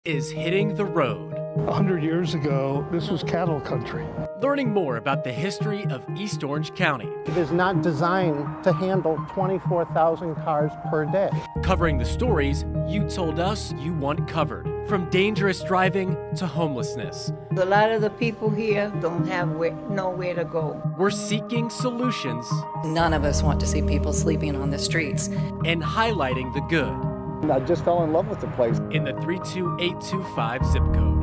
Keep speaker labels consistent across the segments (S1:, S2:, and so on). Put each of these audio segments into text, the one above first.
S1: is hitting the road.
S2: 100 years ago, this was cattle country.
S1: Learning more about the history of East Orange County.
S3: It is not designed to handle 24,000 cars per day.
S1: Covering the stories you told us you want covered. From dangerous driving to homelessness.
S4: A lot of the people here don't have nowhere to go.
S1: We're seeking solutions.
S5: None of us want to see people sleeping on the streets.
S1: And highlighting the good.
S6: I just fell in love with the place.
S1: In the 32825 zip code.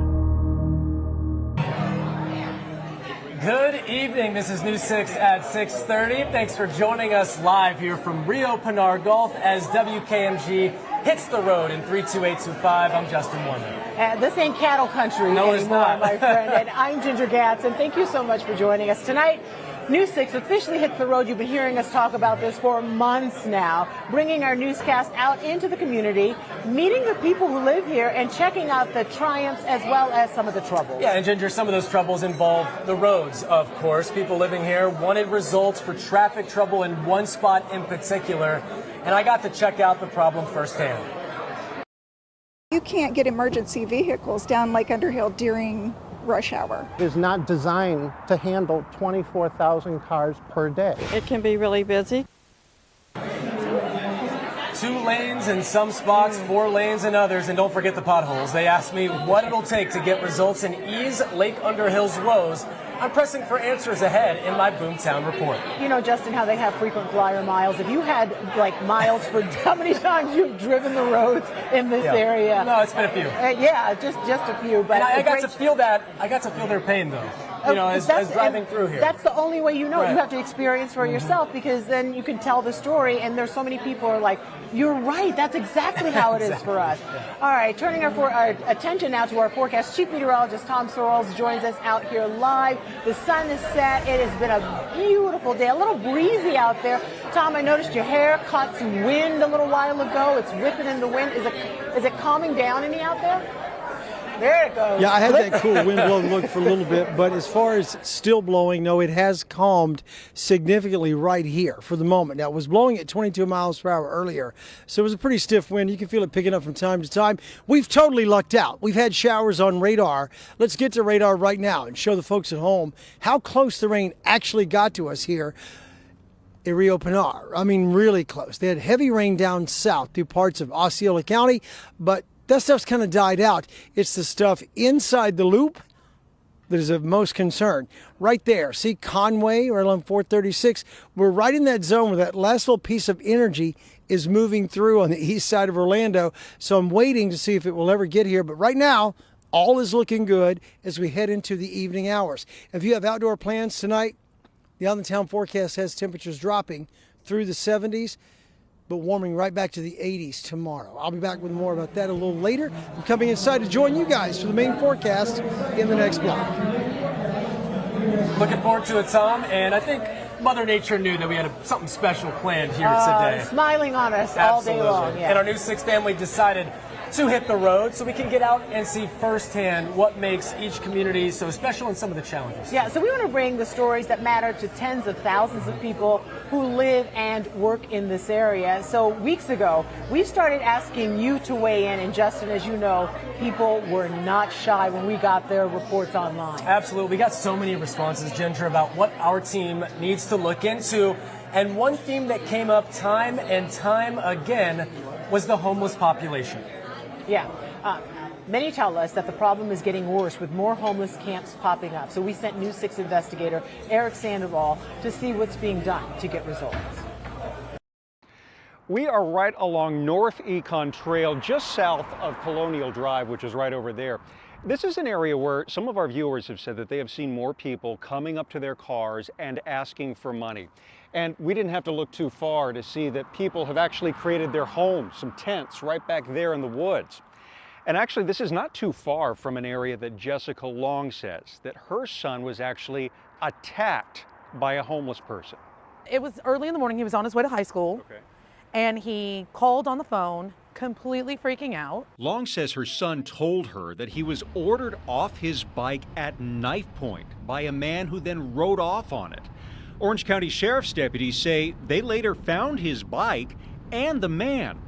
S1: Good evening. This is News 6 at 6:30. Thanks for joining us live here from Rio Pinar Golf as WKMG hits the road in 32825. I'm Justin Warner.
S7: This ain't cattle country
S1: no,
S7: anymore,
S1: it's not.
S7: my friend. And I'm Ginger Gatz, and thank you so much for joining us tonight. News 6 officially hits the road. You've been hearing us talk about this for months now, bringing our newscast out into the community, meeting the people who live here, and checking out the triumphs as well as some of the troubles.
S1: Yeah, and Ginger, some of those troubles involve the roads, of course. People living here wanted results for traffic trouble in one spot in particular, and I got to check out the problem firsthand.
S8: You can't get emergency vehicles down Lake Underhill during rush hour.
S3: It is not designed to handle 24,000 cars per day.
S9: It can be really busy.
S1: 2 lanes in some spots, 4 lanes in others, and don't forget the potholes. They asked me what it'll take to get results and ease Lake Underhill's woes. I'm pressing for answers ahead in my Boomtown report.
S7: You know, Justin, how they have frequent flyer miles. If you had like miles for how many times you've driven the roads in this area?
S1: No, it's been a few.
S7: Yeah, just a few. But
S1: and I got to feel that. I got to feel their pain though. You know, as driving through here.
S7: That's the only way you know.
S1: Right.
S7: You have to experience for yourself, because then you can tell the story, and there's so many people who are like, you're right, that's exactly how it is for us. Yeah. All right, turning our attention now to our forecast. Chief Meteorologist Tom Sorrells joins us out here live. The sun is set. It has been a beautiful day, a little breezy out there. Tom, I noticed your hair caught some wind a little while ago. It's whipping in the wind. Is it calming down any out there? There it goes.
S10: Yeah, I had that cool wind blowing look for a little bit, but as far as still blowing, no, it has calmed significantly right here for the moment. Now, it was blowing at 22 miles per hour earlier, so it was a pretty stiff wind. You can feel it picking up from time to time. We've totally lucked out. We've had showers on radar. Let's get to radar right now and show the folks at home how close the rain actually got to us here at Rio Pinar. I mean, really close. They had heavy rain down south through parts of Osceola County, but that stuff's kind of died out. It's the stuff inside the loop that is of most concern. Right there, see Conway or along 436, we're right in that zone where that last little piece of energy is moving through on the east side of Orlando. So I'm waiting to see if it will ever get here. But right now, all is looking good as we head into the evening hours. If you have outdoor plans tonight, the on-the-town forecast has temperatures dropping through the 70s. But warming right back to the 80s tomorrow. I'll be back with more about that a little later. I'm coming inside to join you guys for the main forecast in the next block.
S1: Looking forward to it, Tom, and I think Mother Nature knew that we had something special planned here today.
S7: Smiling on us
S1: Absolutely.
S7: all day long. Yeah.
S1: And our News 6 family decided to hit the road so we can get out and see firsthand what makes each community so special and some of the challenges.
S7: Yeah, so we want to bring the stories that matter to tens of thousands of people who live and work in this area. So weeks ago, we started asking you to weigh in, and Justin, as you know, people were not shy when we got their reports online.
S1: Absolutely. We got so many responses, Ginger, about what our team needs to look into. And one theme that came up time and time again was the homeless population.
S7: Yeah. Many tell us that the problem is getting worse with more homeless camps popping up. So we sent News 6 investigator Eric Sandoval to see what's being done to get results.
S11: We are right along North Econ Trail, just south of Colonial Drive, which is right over there. This is an area where some of our viewers have said that they have seen more people coming up to their cars and asking for money. And we didn't have to look too far to see that people have actually created their homes, some tents right back there in the woods. And actually, this is not too far from an area that Jessica Long says that her son was actually attacked by a homeless person.
S9: It was early in the morning. He was on his way to high school.
S11: Okay.
S9: And he called on the phone, completely freaking out.
S12: Long says her son told her that he was ordered off his bike at knife point by a man who then rode off on it. Orange County Sheriff's deputies say they later found his bike and the man,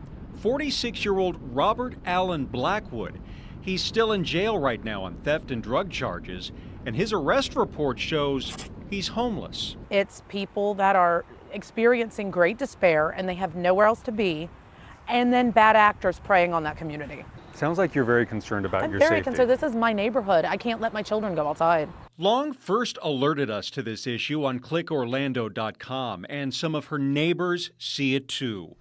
S12: 46-year-old Robert Allen Blackwood. He's still in jail right now on theft and drug charges, and his arrest report shows he's homeless.
S9: It's people that are experiencing great despair and they have nowhere else to be, and then bad actors preying on that community.
S11: Sounds like you're very concerned about
S9: I'm
S11: your
S9: very
S11: safety.
S9: concerned. This is my neighborhood. I can't let my children go outside.
S12: Long first alerted us to this issue on clickorlando.com, and some of her neighbors see it too.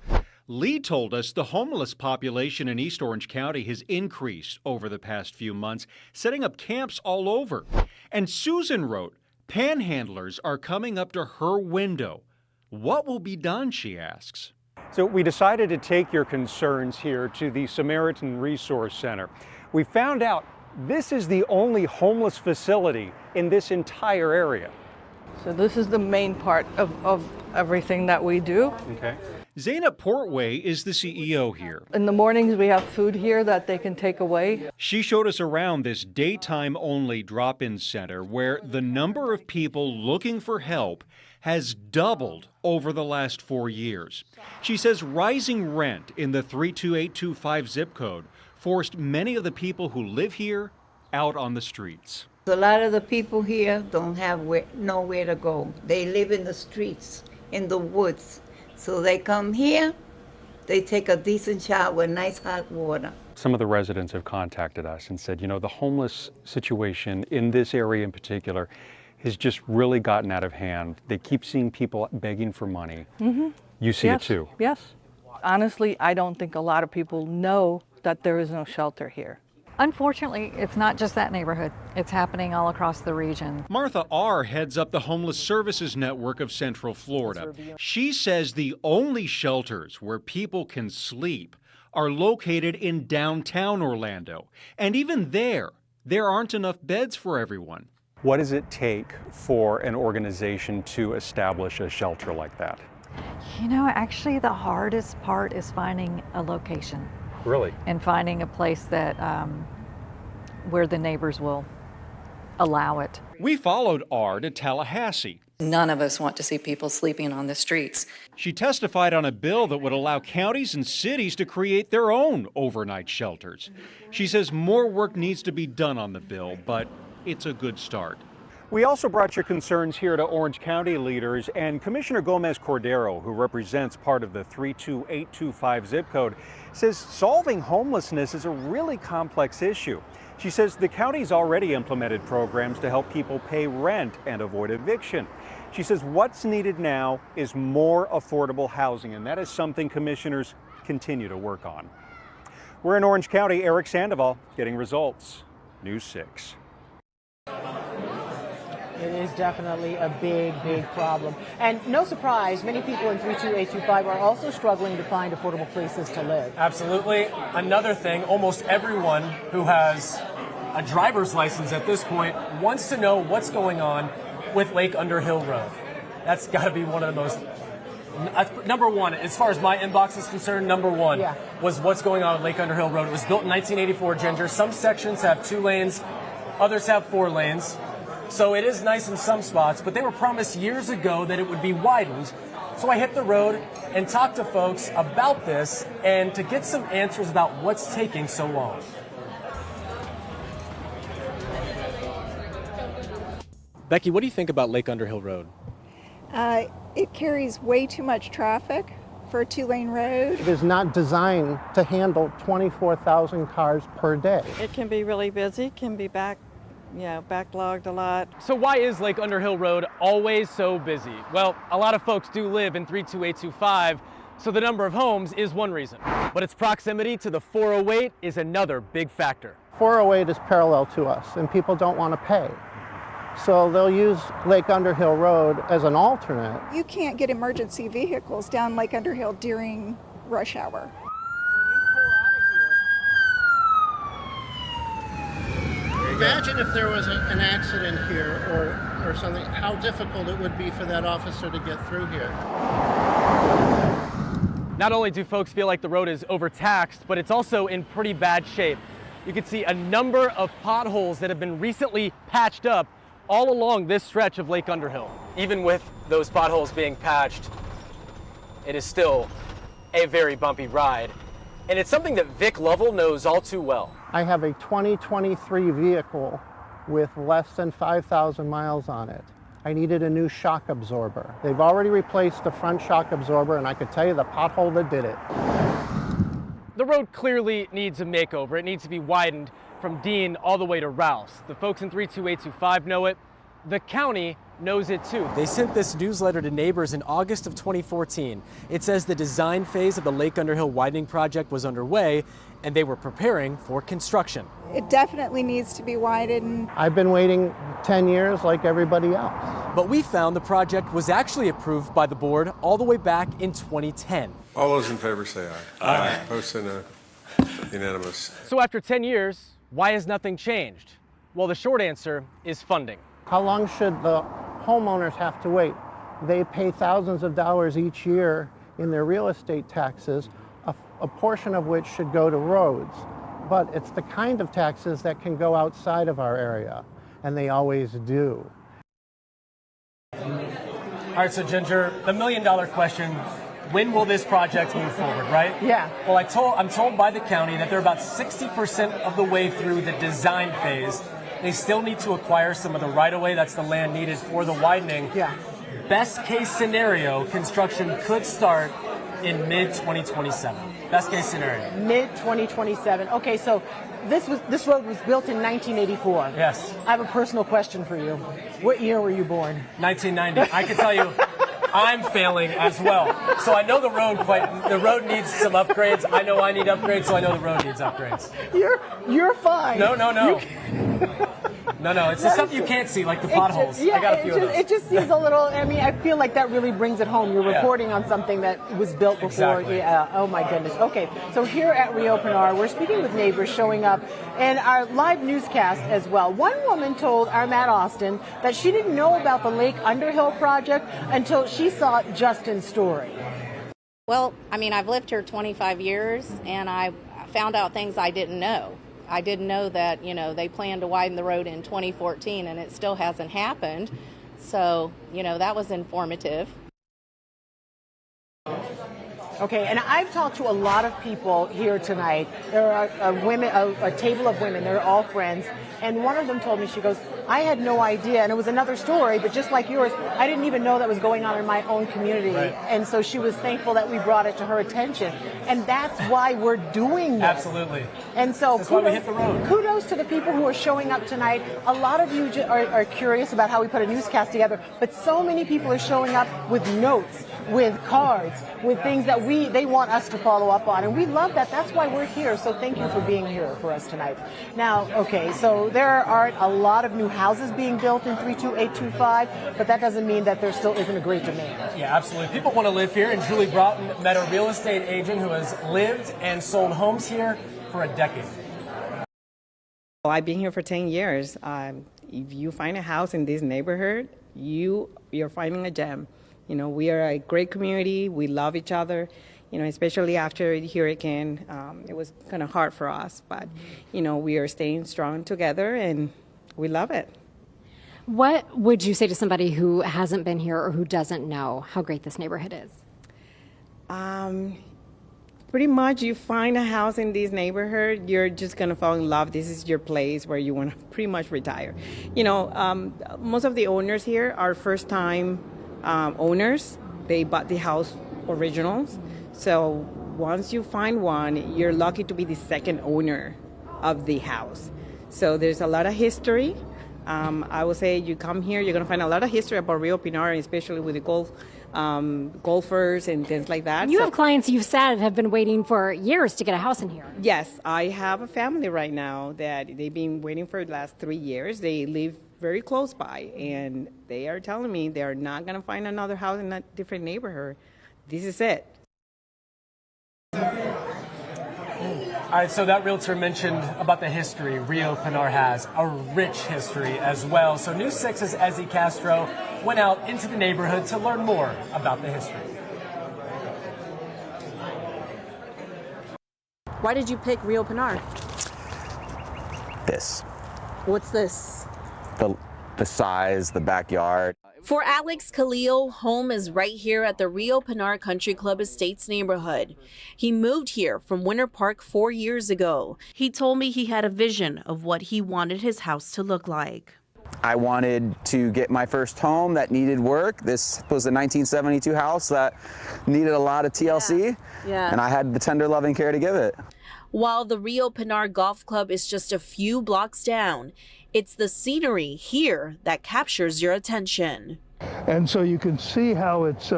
S12: Lee told us the homeless population in East Orange County has increased over the past few months, setting up camps all over. And Susan wrote, panhandlers are coming up to her window. What will be done, she asks.
S11: So we decided to take your concerns here to the Samaritan Resource Center. We found out this is the only homeless facility in this entire area.
S13: So this is the main part of everything that we do.
S11: Okay.
S12: Zainab Portway is the CEO here.
S13: In the mornings we have food here that they can take away.
S12: She showed us around this daytime-only drop-in center where the number of people looking for help has doubled over the last 4 years. She says rising rent in the 32825 zip code forced many of the people who live here out on the streets.
S4: A lot of the people here don't have nowhere to go. They live in the streets, in the woods. So they come here, they take a decent shower with nice hot water.
S11: Some of the residents have contacted us and said, you know, the homeless situation in this area in particular has just really gotten out of hand. They keep seeing people begging for money.
S13: Mm-hmm.
S11: You see it too?
S13: Yes. Honestly, I don't think a lot of people know that there is no shelter here.
S5: Unfortunately, it's not just that neighborhood. It's happening all across the region.
S12: Martha R. heads up the Homeless Services Network of Central Florida. She says the only shelters where people can sleep are located in downtown Orlando. And even there aren't enough beds for everyone.
S11: What does it take for an organization to establish a shelter like that?
S5: You know, actually the hardest part is finding a location.
S11: Really?
S5: And finding a place that where the neighbors will allow it.
S12: We followed R to Tallahassee.
S5: None of us want to see people sleeping on the streets.
S12: She testified on a bill that would allow counties and cities to create their own overnight shelters. She says more work needs to be done on the bill, but it's a good start.
S11: We also brought your concerns here to Orange County leaders, and Commissioner Gomez Cordero, who represents part of the 32825 zip code, says solving homelessness is a really complex issue. She says the county's already implemented programs to help people pay rent and avoid eviction. She says what's needed now is more affordable housing, and that is something commissioners continue to work on. We're in Orange County. Eric Sandoval getting results. News 6.
S7: It is definitely a big problem. And no surprise, many people in 32825 are also struggling to find affordable places to live.
S1: Absolutely. Another thing, almost everyone who has a driver's license at this point wants to know what's going on with Lake Underhill Road. That's got to be one of the most... Number one, as far as my inbox is concerned, number one was what's going on with Lake Underhill Road. It was built in 1984, Ginger. Some sections have 2 lanes, others have 4 lanes. So it is nice in some spots, but they were promised years ago that it would be widened. So I hit the road and talked to folks about this and to get some answers about what's taking so long. Becky, what do you think about Lake Underhill Road?
S8: It carries way too much traffic for a 2-lane road.
S3: It is not designed to handle 24,000 cars per day.
S13: It can be really busy, can be backlogged a lot.
S1: So why is Lake Underhill Road always so busy? Well, a lot of folks do live in 32825, so the number of homes is one reason. But its proximity to the 408 is another big factor.
S3: 408 is parallel to us, and people don't want to pay. So they'll use Lake Underhill Road as an alternate.
S8: You can't get emergency vehicles down Lake Underhill during rush hour.
S3: Imagine if there was an accident here or something, how difficult it would be for that officer to get through here.
S1: Not only do folks feel like the road is overtaxed, but it's also in pretty bad shape. You can see a number of potholes that have been recently patched up all along this stretch of Lake Underhill. Even with those potholes being patched, it is still a very bumpy ride. And it's something that Vic Lovell knows all too well.
S3: I have a 2023 vehicle with less than 5,000 miles on it. I needed a new shock absorber. They've already replaced the front shock absorber, and I could tell you the pothole that did it.
S1: The road clearly needs a makeover. It needs to be widened from Dean all the way to Rouse. The folks in 32825 know it. The county knows it too. They sent this newsletter to neighbors in August of 2014. It says the design phase of the Lake Underhill widening project was underway and they were preparing for construction.
S8: It definitely needs to be widened.
S3: I've been waiting 10 years like everybody else.
S1: But we found the project was actually approved by the board all the way back in 2010.
S14: All those in favor say aye. Aye. Opposed say no. Unanimous.
S1: So after 10 years, why has nothing changed? Well, the short answer is funding.
S3: How long should the homeowners have to wait? They pay thousands of dollars each year in their real estate taxes, a portion of which should go to roads. But it's the kind of taxes that can go outside of our area, and they always do.
S1: All right, so Ginger, the million-dollar question, when will this project move forward, right?
S7: Yeah.
S1: Well, I'm told by the county that they're about 60% of the way through the design phase. They still need to acquire some of the right-of-way, that's the land needed for the widening.
S7: Yeah.
S1: Best case scenario, construction could start in mid-2027. Best case scenario.
S7: Mid-2027. Okay, so this road was built in 1984.
S1: Yes.
S7: I have a personal question for you. What year were you born?
S1: 1990. I can tell you, I'm failing as well. So I know the road needs some upgrades. I know I need upgrades, so I know the road needs upgrades.
S7: You're fine.
S1: No. No, it's the stuff you can't see, like the potholes. I got a few of those.
S7: It just seems a little, I feel like that really brings it home. You're reporting on something that was built before.
S1: Exactly.
S7: Yeah. Oh my goodness. Okay, so here at Rio Pinar, we're speaking with neighbors showing up in our live newscast as well. One woman told our Matt Austin that she didn't know about the Lake Underhill project until she saw Justin's story.
S15: Well, I've lived here 25 years, and I found out things I didn't know. I didn't know that, they planned to widen the road in 2014, and it still hasn't happened. So, that was informative.
S7: Okay, and I've talked to a lot of people here tonight. There are a table of women. They're all friends. And one of them told me, she goes, I had no idea. And it was another story, but just like yours, I didn't even know that was going on in my own community. Right. And so she was thankful that we brought it to her attention. And that's why we're doing this.
S1: Absolutely.
S7: And so
S1: that's why we hit the road.
S7: Kudos to the people who are showing up tonight. A lot of you are curious about how we put a newscast together, but so many people are showing up with notes, with cards, with things that they want us to follow up on. And we love that. That's why we're here. So thank you for being here for us tonight. Now, okay, so there aren't a lot of new houses being built in 32825, but that doesn't mean that there still isn't a great demand.
S1: Yeah, absolutely. People want to live here, and Julie Broughton met a real estate agent who has lived and sold homes here for a decade.
S16: Well, I've been here for 10 years. If you find a house in this neighborhood, you're finding a gem. We are a great community. We love each other. Especially after the hurricane, it was kind of hard for us, but, we are staying strong together and we love it.
S17: What would you say to somebody who hasn't been here or who doesn't know how great this neighborhood is?
S16: Pretty much you find a house in this neighborhood, you're just going to fall in love. This is your place where you want to pretty much retire. Most of the owners here are first-time owners. They bought the house originals. So once you find one, you're lucky to be the second owner of the house. So there's a lot of history. I would say you come here, you're going to find a lot of history about Rio Pinar, especially with the golfers and things like that.
S17: You have clients you've said have been waiting for years to get a house in here.
S16: Yes, I have a family right now that they've been waiting for the last 3 years. They live very close by, and they are telling me they're not going to find another house in a different neighborhood. This is it.
S1: All right, so that realtor mentioned about the history Rio Pinar has, a rich history as well. So News 6's Ezzy Castro went out into the neighborhood to learn more about the history.
S18: Why did you pick Rio Pinar?
S19: This.
S18: What's this?
S19: The size, the backyard.
S18: For Alex Khalil, home is right here at the Rio Pinar Country Club Estates neighborhood. He moved here from Winter Park 4 years ago. He told me he had a vision of what he wanted his house to look like.
S19: I wanted to get my first home that needed work. This was a 1972 house that needed a lot of TLC, and I had the tender loving care to give it.
S18: While the Rio Pinar Golf Club is just a few blocks down, it's the scenery here that captures your attention.
S2: And so you can see how it's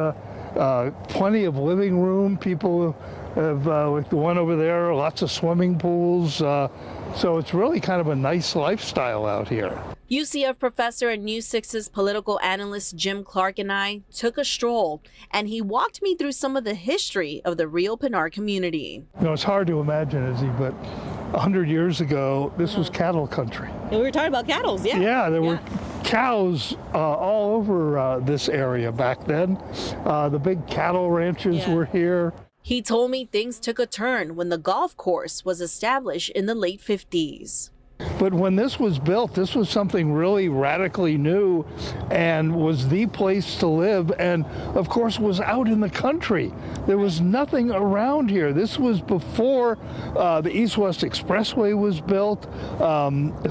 S2: plenty of living room. People have, like the one over there, lots of swimming pools. So it's really kind of a nice lifestyle out here.
S18: UCF professor and News 6's political analyst Jim Clark and I took a stroll, and he walked me through some of the history of the Rio Pinar community.
S2: You know, it's hard to imagine, Izzy, but 100 years ago, this was cattle country.
S18: And we were talking about cattle, yeah.
S2: Yeah, there were cows all over this area back then. The big cattle ranches were here.
S18: He told me things took a turn when the golf course was established in the late 50s.
S2: But when this was built, this was something really radically new and was the place to live, and of course was out in the country. There was nothing around here. This was before the East-West Expressway was built,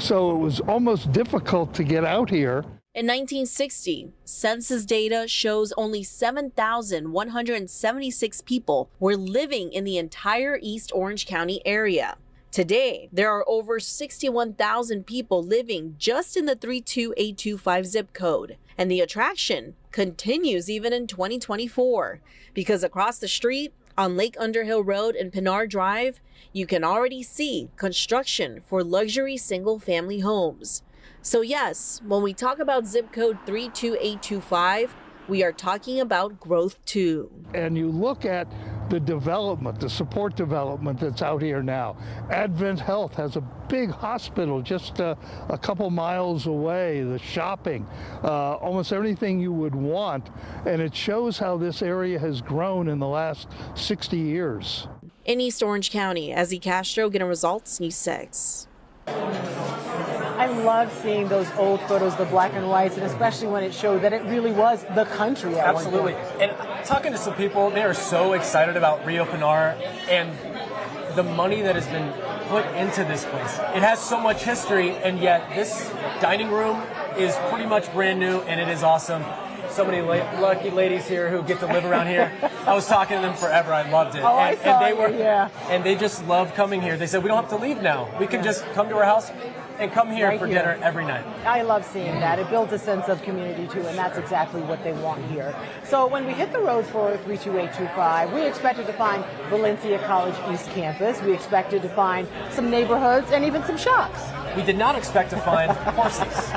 S2: so it was almost difficult to get out here.
S18: In 1960, census data shows only 7,176 people were living in the entire East Orange County area. Today, there are over 61,000 people living just in the 32825 zip code. And the attraction continues even in 2024, because across the street on Lake Underhill Road and Pinar Drive, you can already see construction for luxury single-family homes. So yes, when we talk about zip code 32825, we are talking about growth too.
S2: And you look at the development, the support development that's out here now. Advent Health has a big hospital just a couple miles away, the shopping, almost everything you would want. And it shows how this area has grown in the last 60 years.
S18: In East Orange County, Ezzy Castro, getting results, News 6.
S7: I love seeing those old photos, the black and whites, and especially when it showed that it really was the country at
S1: Absolutely.
S7: one point.
S1: And talking to some people, they are so excited about Rio Pinar and the money that has been put into this place. It has so much history, and yet this dining room is pretty much brand new, and it is awesome. So many lucky ladies here who get to live around here. I was talking to them forever. I loved it.
S7: Oh,
S1: and,
S7: I saw
S1: and they were,
S7: yeah.
S1: And they just love coming here. They said, we don't have to leave now. We can just come to our house and come here
S7: Right
S1: for
S7: here.
S1: dinner every night.
S7: I love seeing that. It builds a sense of community too, and that's exactly what they want here. So when we hit the road for 32825, we expected to find Valencia College East Campus. We expected to find some neighborhoods and even some shops.
S1: We did not expect to find horses.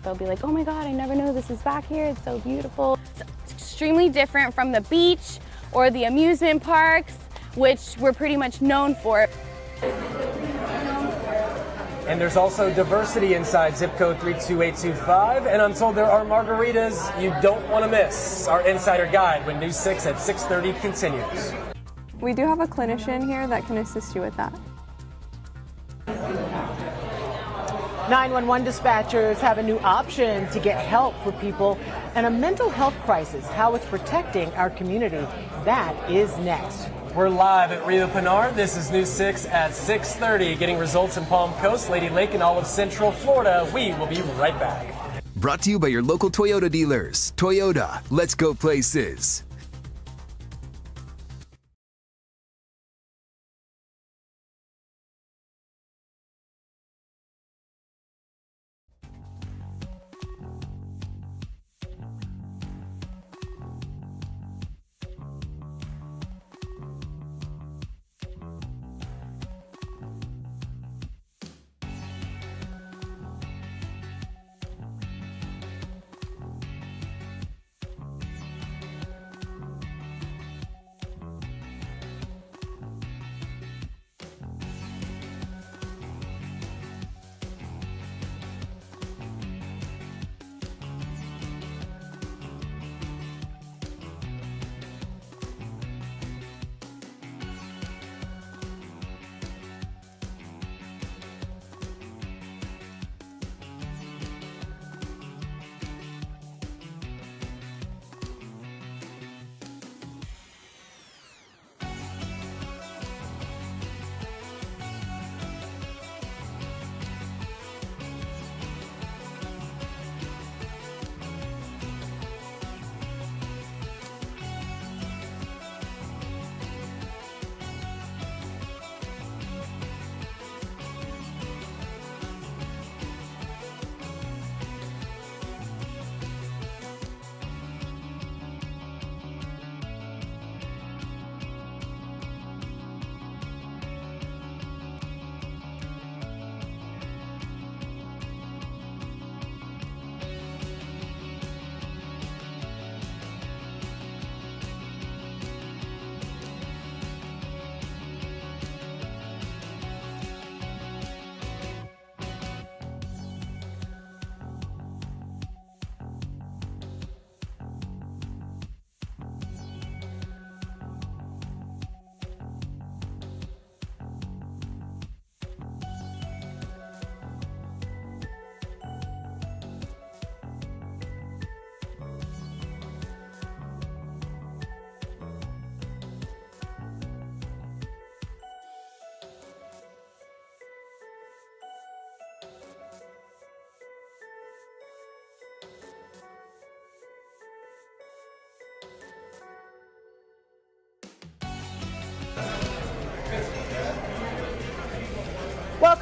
S20: They'll be like, oh my God, I never knew this is back here. It's so beautiful. It's extremely different from the beach or the amusement parks, which we're pretty much known for.
S1: And there's also diversity inside zip code 32825. And I'm told there are margaritas you don't want to miss. Our insider guide when News 6 at 6:30 continues.
S21: We do have a clinician here that can assist you with that.
S7: 911 dispatchers have a new option to get help for people and a mental health crisis, how it's protecting our community. That is next.
S1: We're live at Rio Pinar. This is News 6 at 6:30, getting results in Palm Coast, Lady Lake, and all of Central Florida. We will be right back.
S22: Brought to you by your local Toyota dealers. Toyota, let's go places.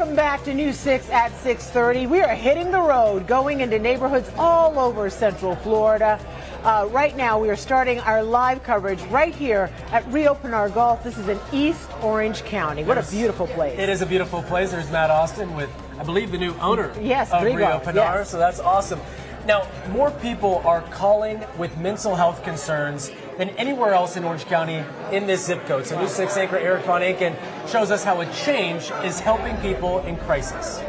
S7: Welcome back to News 6 at 6:30. We are hitting the road, going into neighborhoods all over Central Florida. Right now, we are starting our live coverage right here at Rio Pinar Golf. This is in East Orange County. What a beautiful place.
S1: It is a beautiful place. There's Matt Austin with, I believe, the new owner of
S7: Rio,
S1: Rio Pinar,
S7: yes.
S1: so that's awesome. Now, more people are calling with mental health concerns than anywhere else in Orange County in this zip code. So News 6 anchor Eric Von Aken shows us how a change is helping people in crisis.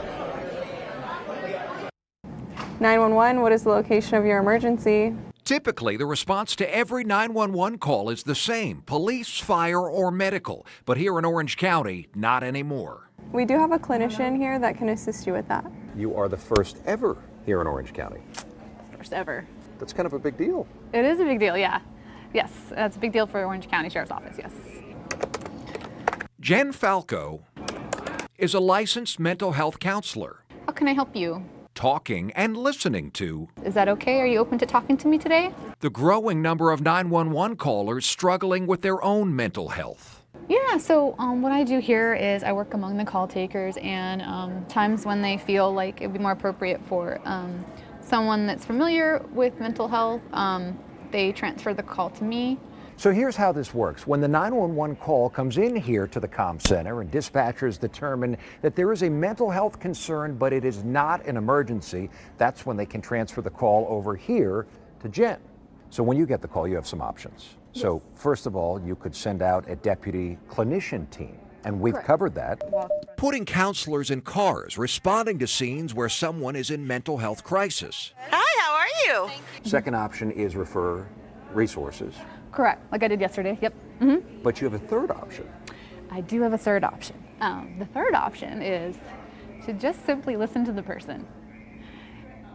S21: 911, what is the location of your emergency?
S6: Typically, the response to every 911 call is the same, police, fire, or medical. But here in Orange County, not anymore.
S21: We do have a clinician here that can assist you with that.
S10: You are the first ever here in Orange County.
S21: First ever.
S10: That's kind of a big deal.
S23: It is a big deal, yeah. Yes, that's a big deal for Orange County Sheriff's Office, yes.
S6: Jen Falco is a licensed mental health counselor.
S23: How can I help you?
S6: Talking and listening to
S23: Is that okay? Are you open to talking to me today?
S6: the growing number of 911 callers struggling with their own mental health.
S23: Yeah, so what I do here is I work among the call takers, and times when they feel like it would be more appropriate for someone that's familiar with mental health, they transfer the call to me.
S10: So here's how this works. When the 911 call comes in here to the comm center and dispatchers determine that there is a mental health concern, but it is not an emergency, that's when they can transfer the call over here to Jen. So when you get the call, you have some options. Yes. So first of all, you could send out a deputy clinician team, and we've covered that.
S6: Putting counselors in cars, responding to scenes where someone is in mental health crisis.
S24: Hi, how are you?
S10: Second option is refer resources.
S23: Correct, like I did yesterday, yep.
S10: But you have a third option.
S23: I do have a third option. The third option is to just simply listen to the person.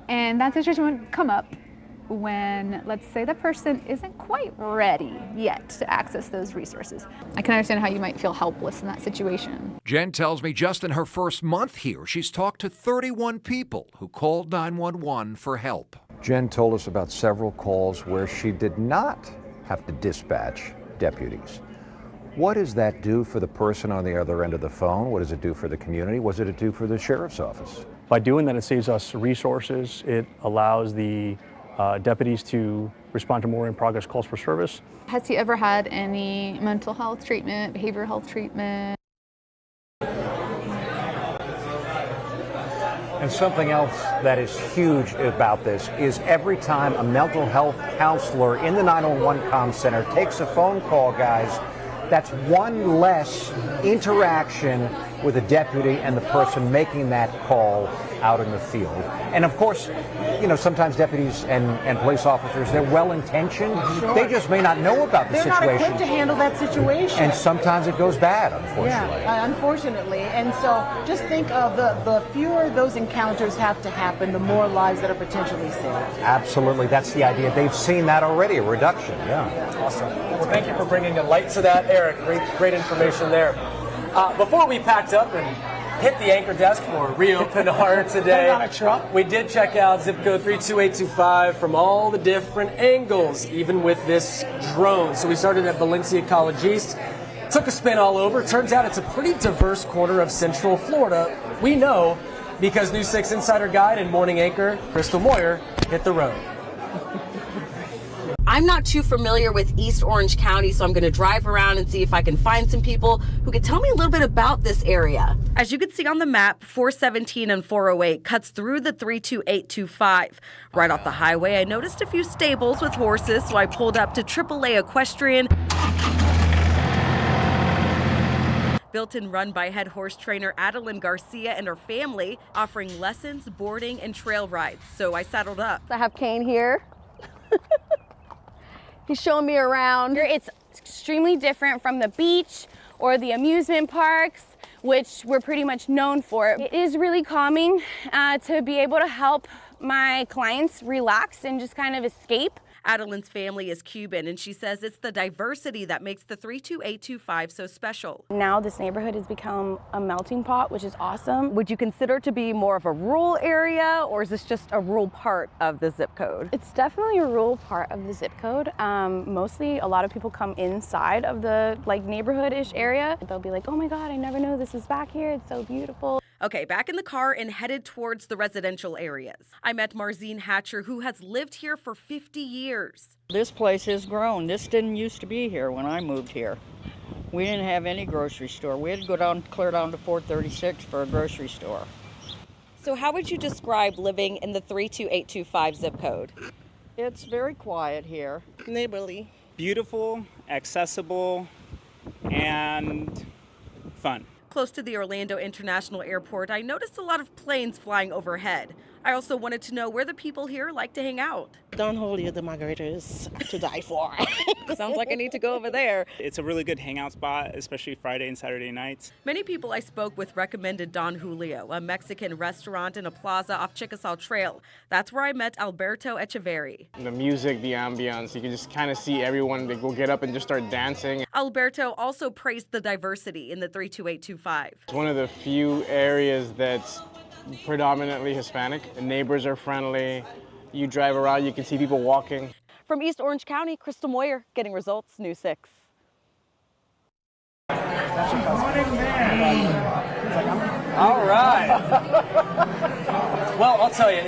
S23: And that situation would come up when, let's say, the person isn't quite ready yet to access those resources. I can understand how you might feel helpless in that situation.
S6: Jen tells me just in her first month here, she's talked to 31 people who called 911 for help.
S10: Jen told us about several calls where she did not have to dispatch deputies. What does that do for the person on the other end of the phone? What does it do for the community? What does it do for the sheriff's office?
S25: By doing that, it saves us resources. It allows the deputies to respond to more in-progress calls for service.
S23: Has he ever had any mental health treatment, behavioral health treatment?
S10: And something else that is huge about this is every time a mental health counselor in the 911 comm center takes a phone call, guys, that's one less interaction with a deputy and the person making that call out in the field. And of course, you know, sometimes deputies and police officers, they're well-intentioned.
S7: Sure.
S10: They just may not know about the
S7: They're
S10: situation.
S7: not equipped to handle that situation.
S10: And sometimes it goes bad, unfortunately.
S7: Yeah, unfortunately. And so just think of the fewer those encounters have to happen, the more lives that are potentially saved.
S10: Absolutely. That's the idea. They've seen that already, a reduction. Yeah.
S1: Awesome. Well, thank you for bringing a light to that, Eric. Great information there. Before we packed up and hit the anchor desk for Rio Pinar today,
S7: On a truck.
S1: we did check out zip code 32825 from all the different angles, even with this drone. So we started at Valencia College East, took a spin all over. Turns out it's a pretty diverse corner of Central Florida. We know because News 6 Insider Guide and morning anchor Crystal Moyer hit the road.
S18: I'm not too familiar with East Orange County, so I'm going to drive around and see if I can find some people who can tell me a little bit about this area. As you can see on the map, 417 and 408 cuts through the 32825. Right off the highway, I noticed a few stables with horses, so I pulled up to AAA Equestrian. Built and run by head horse trainer Adeline Garcia and her family, offering lessons, boarding, and trail rides. So I saddled up.
S26: I have Kane here. He's showing me around.
S20: It's extremely different from the beach or the amusement parks, which we're pretty much known for. It is really calming to be able to help my clients relax and just kind of escape.
S18: Adeline's family is Cuban, and she says it's the diversity that makes the 32825 so special.
S20: Now this neighborhood has become a melting pot, which is awesome.
S27: Would you consider it to be more of a rural area, or is this just a rural part of the zip code?
S20: It's definitely a rural part of the zip code. Mostly a lot of people come inside of the neighborhood-ish area. They'll be like, oh my God, I never knew this was back here. It's so beautiful.
S4: Okay, back in the car and headed towards the residential areas. I met Marzine Hatcher, who has lived here for 50 years.
S5: This place has grown. This didn't used to be here when I moved here. We didn't have any grocery store. We had to go clear down to 436 for a grocery store.
S27: So how would you describe living in the 32825 zip code?
S5: It's very quiet here.
S9: Neighborly. Beautiful, accessible, and fun.
S4: Close to the Orlando International Airport, I noticed a lot of planes flying overhead. I also wanted to know where the people here like to hang out.
S9: Don Julio, the margarita is to die for.
S27: Sounds like I need to go over there.
S9: It's a really good hangout spot, especially Friday and Saturday nights.
S4: Many people I spoke with recommended Don Julio, a Mexican restaurant in a plaza off Chickasaw Trail. That's where I met Alberto Echeverri.
S11: The music, the ambiance, you can just kind of see everyone, they will get up and just start dancing.
S4: Alberto also praised the diversity in the 32825.
S11: It's one of the few areas that's predominantly Hispanic. The neighbors are friendly. You drive around, you can see people walking.
S27: From East Orange County, Crystal Moyer, Getting Results, News 6.
S1: All right. Well, I'll tell you,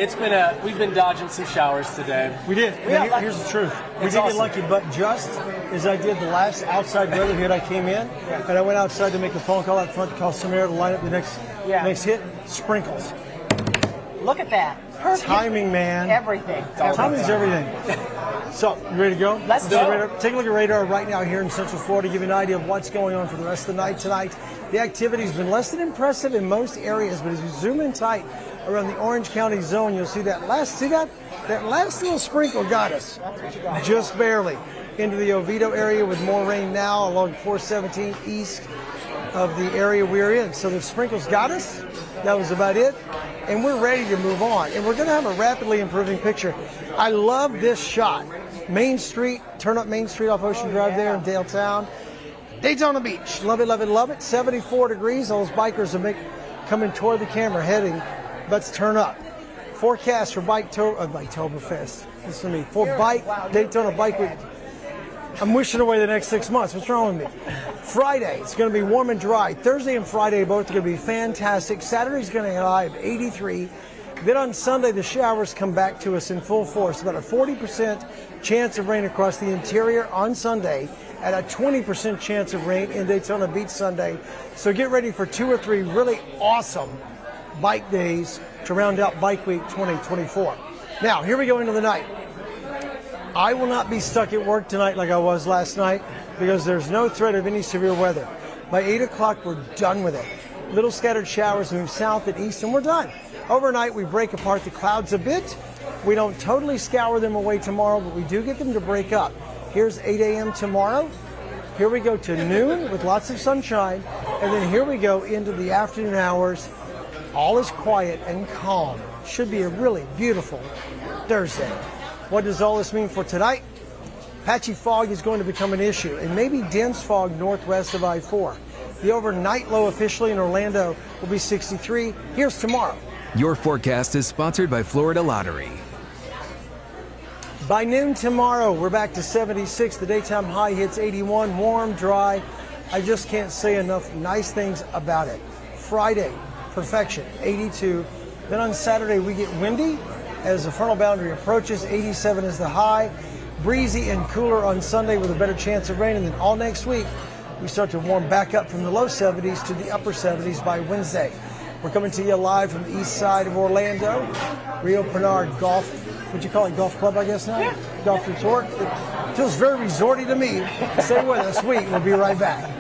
S1: we've been dodging some showers today.
S12: We did. Here's the truth. We did get lucky, but just as I did the last outside weather hit, I came in and I went outside to make a phone call out front to call some air to line up the next hit. Sprinkles.
S7: Look at that. Perfect.
S12: Timing, man.
S7: Everything.
S12: Timing's everything. So, you ready to go?
S7: Let's go.
S12: Take a look at radar right now here in Central Florida, give you an idea of what's going on for the rest of the night tonight. The activity's been less than impressive in most areas, but as you zoom in tight around the Orange County zone, you'll see that last little sprinkle got us. Just barely. Into the Oviedo area with more rain now along 417 east of the area we're in. So the sprinkles got us. That was about it. And we're ready to move on. And we're going to have a rapidly improving picture. I love this shot. Main Street, turn up Main Street off Ocean Drive there in Daletown. Daytona Beach. Love it, love it, love it. 74 degrees. All those bikers are coming toward the camera, heading. Let's turn up. Forecast for Biketoberfest. Listen to me. For Daytona Bike Week. I'm wishing away the next 6 months. What's wrong with me? Friday, it's going to be warm and dry. Thursday and Friday, both are going to be fantastic. Saturday's going to hit a high of 83. Then on Sunday, the showers come back to us in full force. About a 40% chance of rain across the interior on Sunday and a 20% chance of rain in Daytona Beach Sunday. So get ready for 2 or 3 really awesome bike days to round out Bike Week 2024. Now, here we go into the night. I will not be stuck at work tonight like I was last night because there's no threat of any severe weather. By 8 o'clock, we're done with it. Little scattered showers move south and east, and we're done. Overnight, we break apart the clouds a bit. We don't totally scour them away tomorrow, but we do get them to break up. Here's 8 a.m. tomorrow. Here we go to noon with lots of sunshine, and then here we go into the afternoon hours. All is quiet and calm. Should be a really beautiful Thursday. What does all this mean for tonight? Patchy fog is going to become an issue, and maybe dense fog northwest of I-4. The overnight low officially in Orlando will be 63. Here's tomorrow.
S22: Your forecast is sponsored by Florida Lottery.
S12: By noon tomorrow, we're back to 76. The daytime high hits 81, warm, dry. I just can't say enough nice things about it. Friday, perfection, 82. Then on Saturday, we get windy as the frontal boundary approaches. 87 is the high. Breezy and cooler on Sunday with a better chance of rain. And then all next week, we start to warm back up from the low 70s to the upper 70s by Wednesday. We're coming to you live from the east side of Orlando. Rio Pinar Golf, what'd you call it, golf club, I guess now? Yeah. Golf resort. It feels very resorty to me. Stay with us. We'll be right back.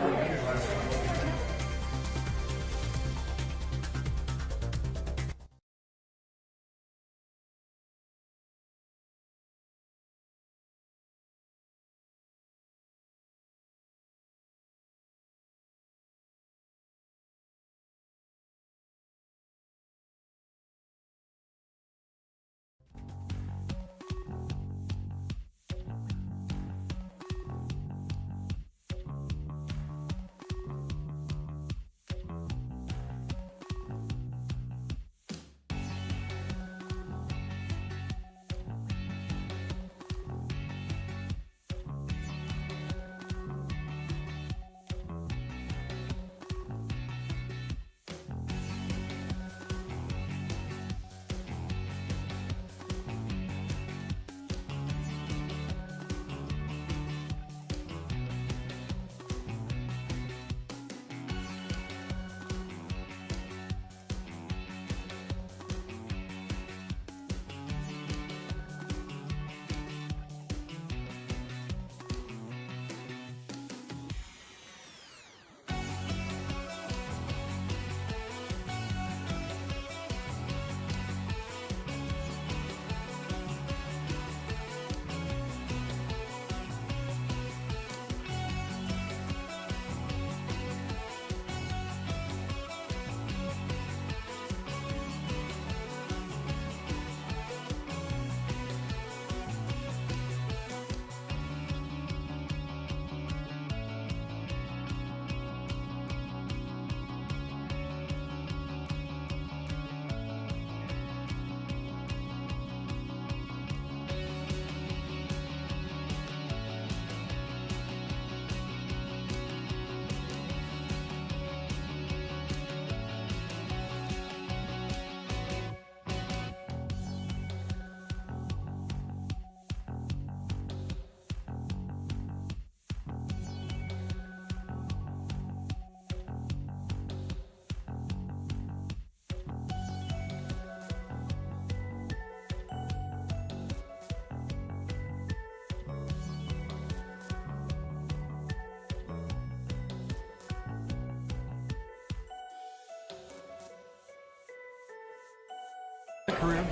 S12: career.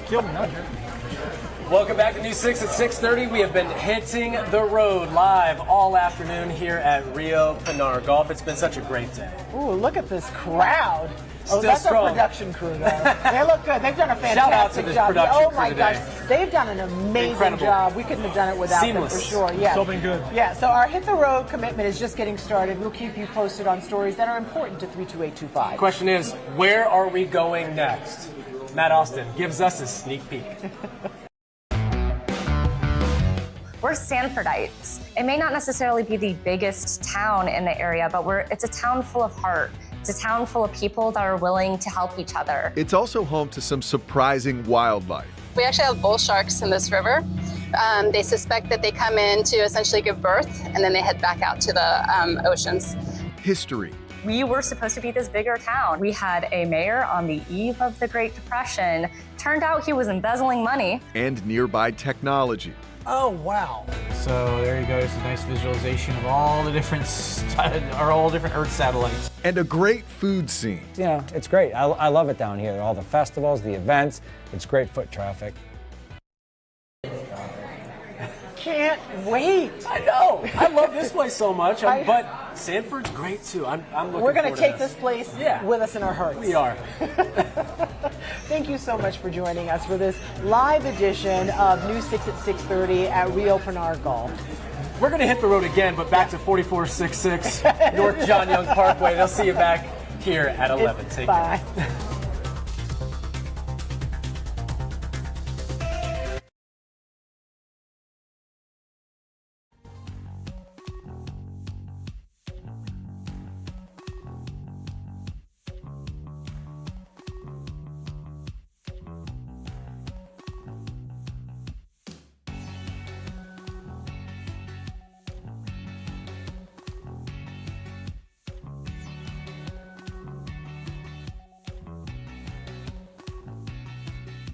S12: Kill me, not here.
S1: Welcome back to News 6 at 6:30. We have been hitting the road live all afternoon here at Rio Pinar Golf. It's been such a great day.
S7: Ooh, look at this crowd.
S1: Still
S7: That's
S1: strong.
S7: our production crew, though. They look good. They've done a fantastic
S1: Shout out to this
S7: job.
S1: production
S7: Oh
S1: crew
S7: my
S1: today.
S7: gosh, they've done an amazing
S1: Incredible.
S7: job. We couldn't have done it without
S1: Seamless.
S7: them for sure. Yeah,
S12: It's all been good.
S7: Yeah. So our hit the road commitment is just getting started. We'll keep you posted on stories that are important to 32825.
S1: Question is, where are we going next? Matt Austin gives us a sneak peek.
S3: We're Sanfordites. It may not necessarily be the biggest town in the area, but it's a town full of heart. It's a town full of people that are willing to help each other.
S8: It's also home to some surprising wildlife.
S13: We actually have bull sharks in this river. They suspect that they come in to essentially give birth, and then they head back out to the oceans.
S8: History.
S3: We were supposed to be this bigger town. We had a mayor on the eve of the Great Depression. Turned out he was embezzling money.
S8: And nearby technology.
S12: Oh, wow.
S14: So there you go. It's a nice visualization of all the different Earth satellites.
S8: And a great food scene.
S15: You know, it's great. I love it down here. All the festivals, the events. It's great foot traffic.
S7: Can't wait.
S1: I know. I love this place so much, but Sanford's great too. I'm looking
S7: We're going
S1: forward
S7: to take
S1: to
S7: this place
S1: Yeah.
S7: with us in our hearts.
S1: We are.
S7: Thank you so much for joining us for this live edition of News 6 at 6:30 at Rio Pinar Golf.
S1: We're going to hit the road again, but back to 4466 North John Young Parkway. They'll see you back here at 11. Take care.
S7: Bye.